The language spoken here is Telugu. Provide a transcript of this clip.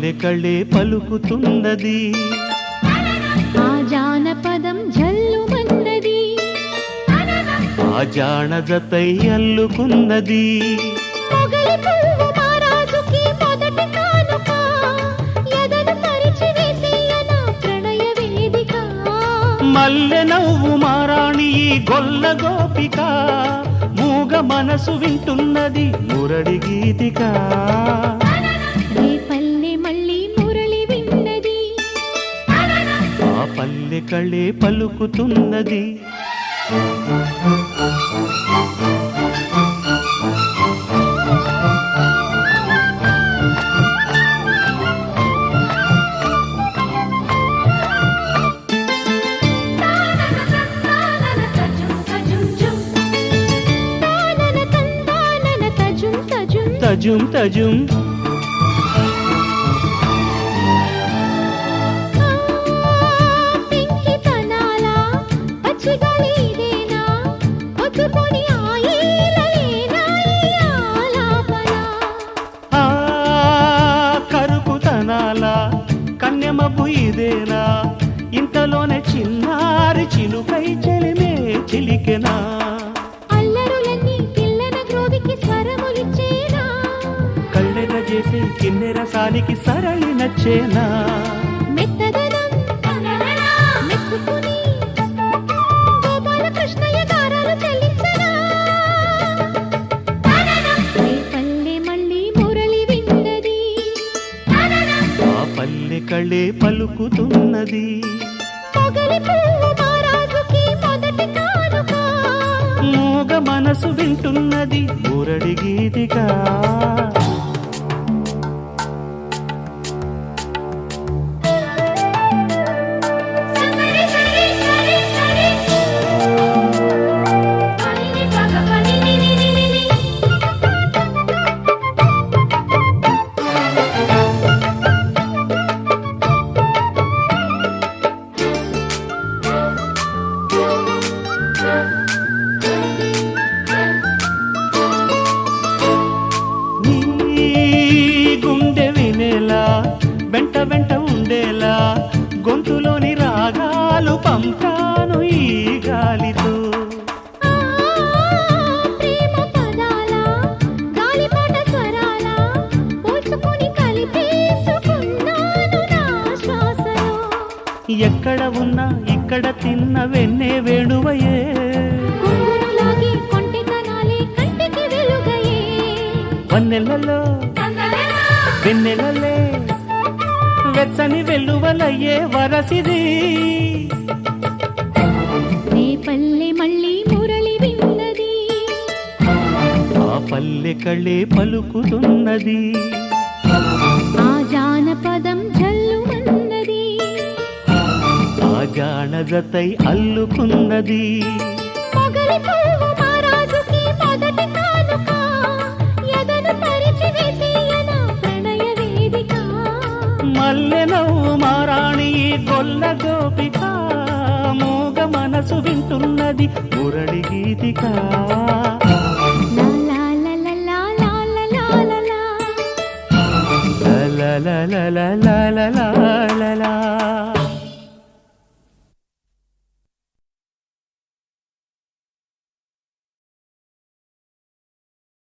పల్లె కళ్ళే పలుకుతున్నది, ఆ జానపదం జల్లుమన్నది, ఆ జానజతై అల్లుకున్నది. మొగలి పువ్వు మహారాజుకి మొదటి కానుక, ఎదను పరిచి వేసేయన ప్రణయ వేదిక. మల్లె నవ్వు మారాణి ఈ గొల్ల గోపిక, మూగ మనసు వింటున్నది మురడి గీతిక. ఏ పల్లె మళ్ళీ మురళి విన్నది, ఆ పల్లె కళ్ళే పలుకుతున్నది. తజుం తజుం పింకి తనాల పచ్చిగాలి ఇదేనా, ఒత్తుకొని ఆయేలలేనా ఈ ఆలాపన. ఆ కరుకుతనాల కన్యమబ్బు ఇదేనా, ఇంతలోనే చిన్నారి చిలుకై చెలిమే చిలికెనా. అల్లరులన్నీ పిల్లన గ్రోవికి స్వరములిచ్చేనా, కళ్ళెర చేసే కిన్నెర సానికి సరళి నచ్చేనా. మెత్తదనం మెచ్చుకుని గోపాల కృష్ణయ్య గారాలు చెల్లించనా. ఏ పల్లె మళ్ళీ మురళి విన్నది, ఆ పల్లె కళ్ళే పలుకుతున్నది. మొగలి పువ్వు మహారాజుకి మొదటి కానుక, మూగ మనసు వింటున్నది మురడి గీతిగా. సరి సరి సరి సరి పని పగ పని ని ని ని ని ని. నీ గుండె వినేలా వెంట వెంట ఉండేలా, గొంతులోని రాగాలు పంపాను ఈ గాలితో. ఆ ప్రేమ పదాల గాలిపాట స్వరాల పోల్చుకొని కలిపేసుకున్నాను నా శ్వాసలో. ఎక్కడ ఉన్నా ఇక్కడ తిన్న వెన్నే వేణువయే, కొంగునులాగి కొంటెతనాలే కంటికి వెలుగయే. వన్నెలలో వెన్నెలలే వెచ్చని వెల్లువలయ్యే వరసిది. నీ పల్లె మళ్ళీ మురళి విన్నది, ఆ పల్లె కళ్ళే పలుకుతున్నది, ఆ జానపదం జల్లుమన్నది, ఆ జానజతై అల్లుకున్నది. మొగలి పువ్వు మహారాజుకి మొదటి కానుక, ఎదను పరిచి వేసేయన ప్రణయ వేదిక. మల్లె నవ్వు మారాణి ఈ గొల్ల గోపిక, మూగ మనసు వింటున్నది మురడి గీతిక. లా లా లా లా లా లా లా లా లా. లా లా లా లా లా లా లా లా.